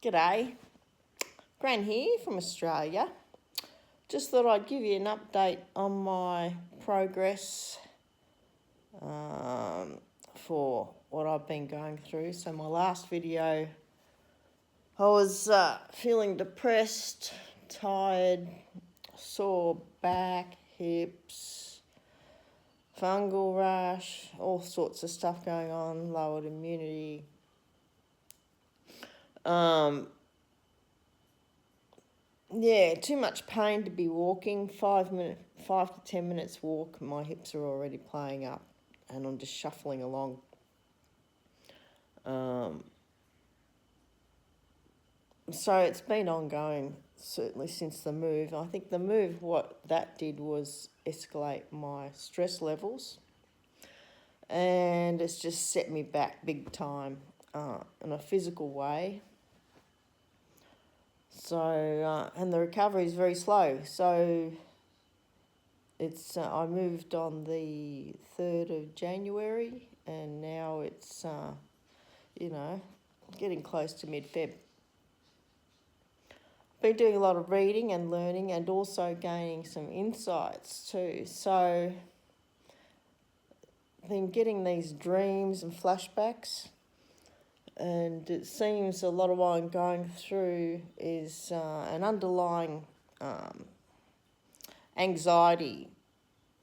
G'day, Gran here from Australia. Just thought I'd give you an update on my progress for what I've been going through. So my last video, I was feeling depressed, tired, sore back, hips, fungal rash, all sorts of stuff going on, lowered immunity. Yeah, too much pain to be walking. 5 to 10 minutes walk, my hips are already playing up and I'm just shuffling along. So it's been ongoing, certainly since the move. I think the move, what that did was escalate my stress levels, and it's just set me back big time in a physical way. So, and the recovery is very slow. So it's I moved on the 3rd of January, and now it's, getting close to mid-Feb. Been doing a lot of reading and learning and also gaining some insights too. So been getting these dreams and flashbacks, and it seems a lot of what I'm going through is an underlying anxiety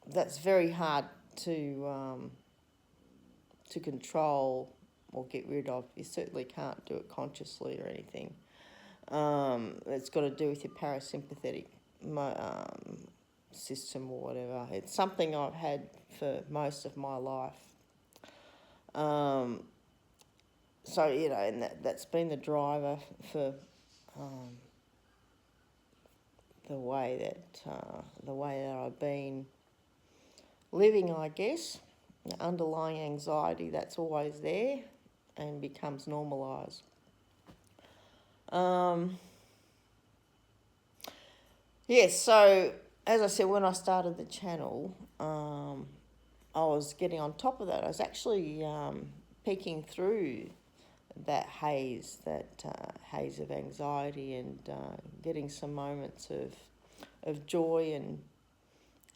that's very hard to control or get rid of. You certainly can't do it consciously or anything. It's got to do with your parasympathetic system or whatever. It's something I've had for most of my life. So, and that's been the driver for the way that I've been living, I guess. The underlying anxiety that's always there and becomes normalised. Yes, so as I said, when I started the channel, I was getting on top of that. I was actually peeking through that haze of anxiety, and getting some moments of joy and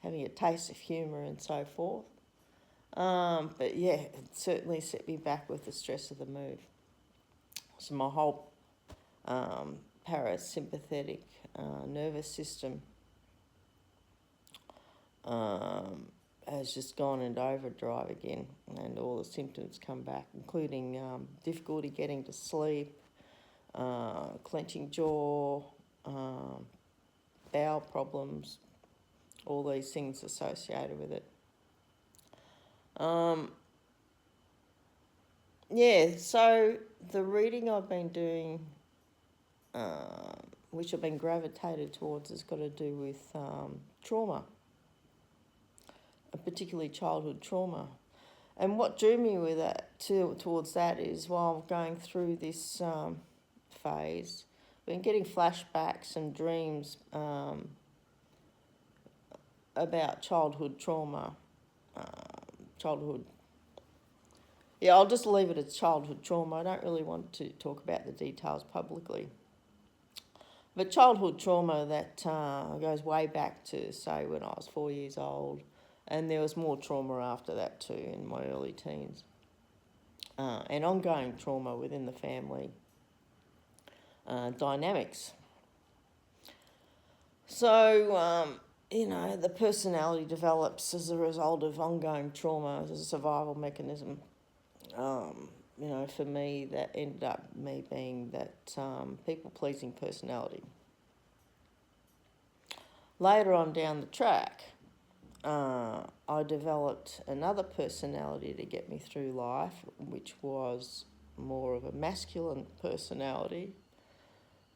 having a taste of humour and so forth. But yeah, it certainly set me back with the stress of the move. So my whole parasympathetic nervous system has just gone into overdrive again, and all the symptoms come back, including difficulty getting to sleep, clenching jaw, bowel problems, all these things associated with it. Yeah, so the reading I've been doing, which I've been gravitated towards, has got to do with trauma, particularly childhood trauma. And what drew me with that towards that is, while I'm going through this phase, I've been getting flashbacks and dreams about childhood trauma, Yeah, I'll just leave it as childhood trauma. I don't really want to talk about the details publicly. But childhood trauma that goes way back to, say, when I was 4 years old, and there was more trauma after that too in my early teens. And ongoing trauma within the family dynamics. So, the personality develops as a result of ongoing trauma as a survival mechanism. For me, that ended up me being that people-pleasing personality. Later on down the track, I developed another personality to get me through life, which was more of a masculine personality,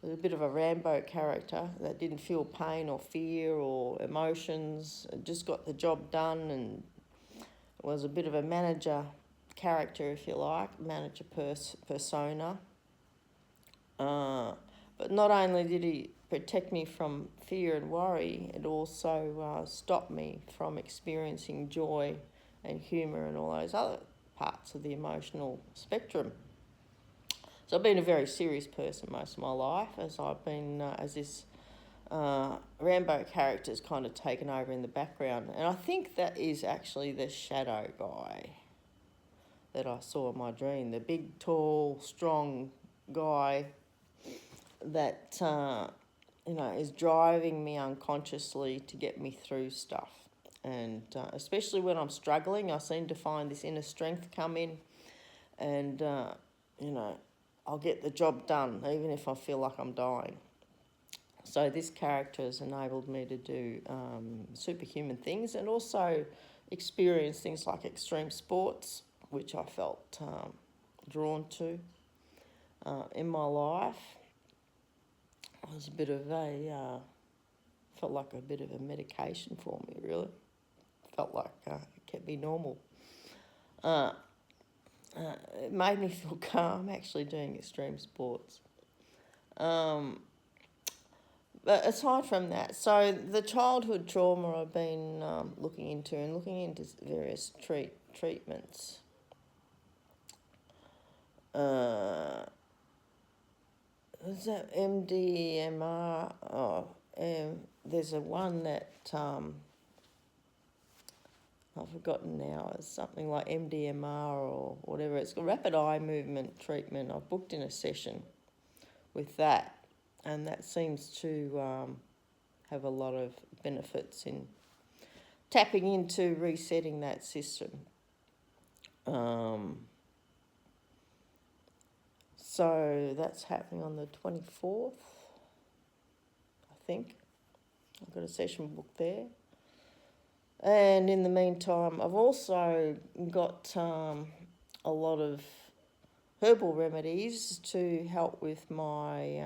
with a bit of a Rambo character that didn't feel pain or fear or emotions. It just got the job done, and was a bit of a manager character, if you like, manager persona. But not only did he protect me from fear and worry, it also stopped me from experiencing joy and humour and all those other parts of the emotional spectrum. So So I've been a very serious person most of my life, as I've been, as this Rambo character's kind of taken over in the background. And I think that is actually the shadow guy that I saw in my dream. The big, tall, strong guy that, is driving me unconsciously to get me through stuff. And especially when I'm struggling, I seem to find this inner strength come in and, I'll get the job done, even if I feel like I'm dying. So this character has enabled me to do superhuman things and also experience things like extreme sports, which I felt drawn to in my life. It was a bit of felt like a bit of a medication for me, really. Felt like it kept me normal. It made me feel calm actually doing extreme sports. But aside from that, so the childhood trauma I've been looking into various treatments. Is that MDMR? There's a one that I've forgotten now. It's something like MDMR or whatever. It's got rapid eye movement treatment. I've booked in a session with that, and that seems to have a lot of benefits in tapping into resetting that system. So that's happening on the 24th, I think. I've got a session booked there. And in the meantime, I've also got a lot of herbal remedies to help with my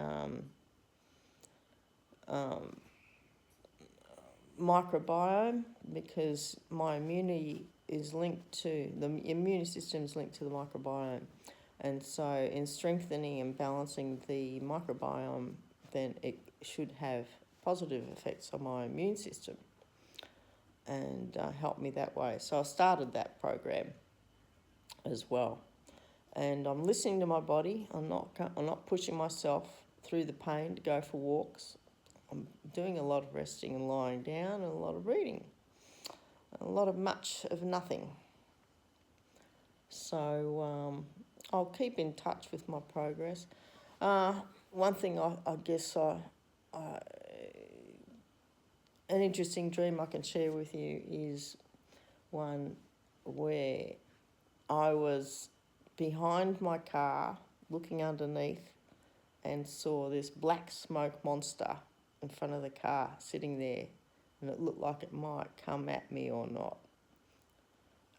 microbiome, because my immunity is linked to, the immune system is linked to the microbiome. And so in strengthening and balancing the microbiome, then it should have positive effects on my immune system and help me that way. So I started that program as well. And I'm listening to my body. I'm not pushing myself through the pain to go for walks. I'm doing a lot of resting and lying down and a lot of reading. Much of nothing. So I'll keep in touch with my progress. One thing I guess an interesting dream I can share with you is one where I was behind my car looking underneath and saw this black smoke monster in front of the car sitting there, and it looked like it might come at me or not.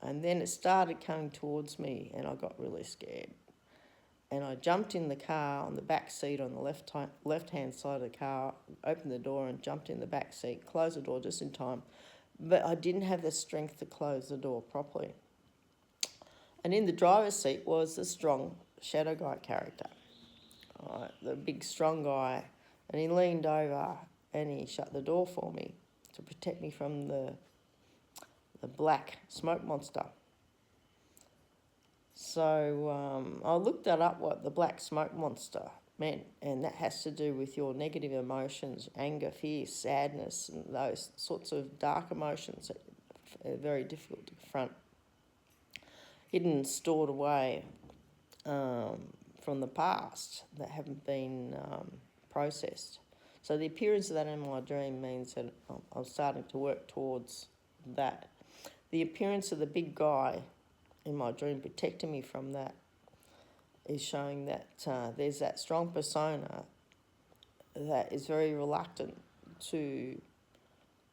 And then it started coming towards me and I got really scared. And I jumped in the car on the back seat on the left-hand side of the car, opened the door and jumped in the back seat, closed the door just in time. But I didn't have the strength to close the door properly. And in the driver's seat was the strong shadow guy character, the big strong guy. And he leaned over and he shut the door for me to protect me from the black smoke monster. So I looked that up, what the black smoke monster meant, and that has to do with your negative emotions, anger, fear, sadness, and those sorts of dark emotions that are very difficult to confront, hidden, stored away from the past that haven't been processed. So the appearance of that in my dream means that I'm starting to work towards that. The appearance of the big guy in my dream protecting me from that is showing that there's that strong persona that is very reluctant to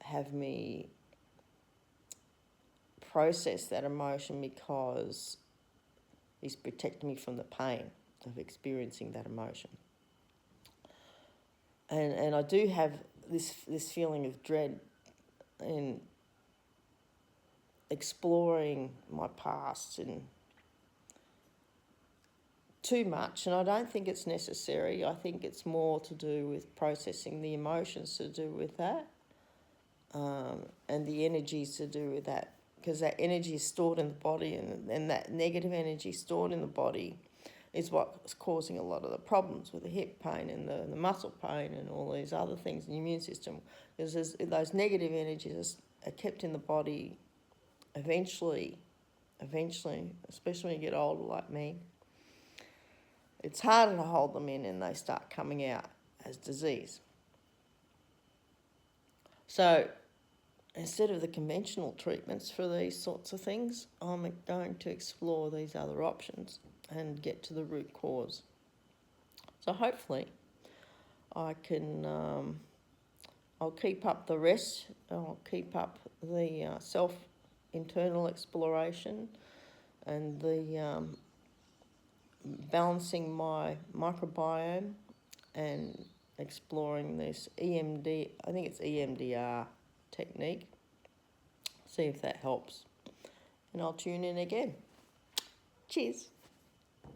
have me process that emotion because he's protecting me from the pain of experiencing that emotion. And I do have this feeling of dread in exploring my past and too much, and I don't think it's necessary. I think it's more to do with processing the emotions to do with that, and the energies to do with that, because that energy is stored in the body, and that negative energy stored in the body is what's causing a lot of the problems with the hip pain and the muscle pain and all these other things in the immune system. Because those negative energies are kept in the body eventually, especially when you get older like me, it's harder to hold them in and they start coming out as disease. So instead of the conventional treatments for these sorts of things, I'm going to explore these other options and get to the root cause. So hopefully I can, I'll keep up the rest, I'll keep up the self-internal exploration and the balancing my microbiome and exploring this I think it's EMDR technique, see if that helps. And I'll tune in again. Cheers.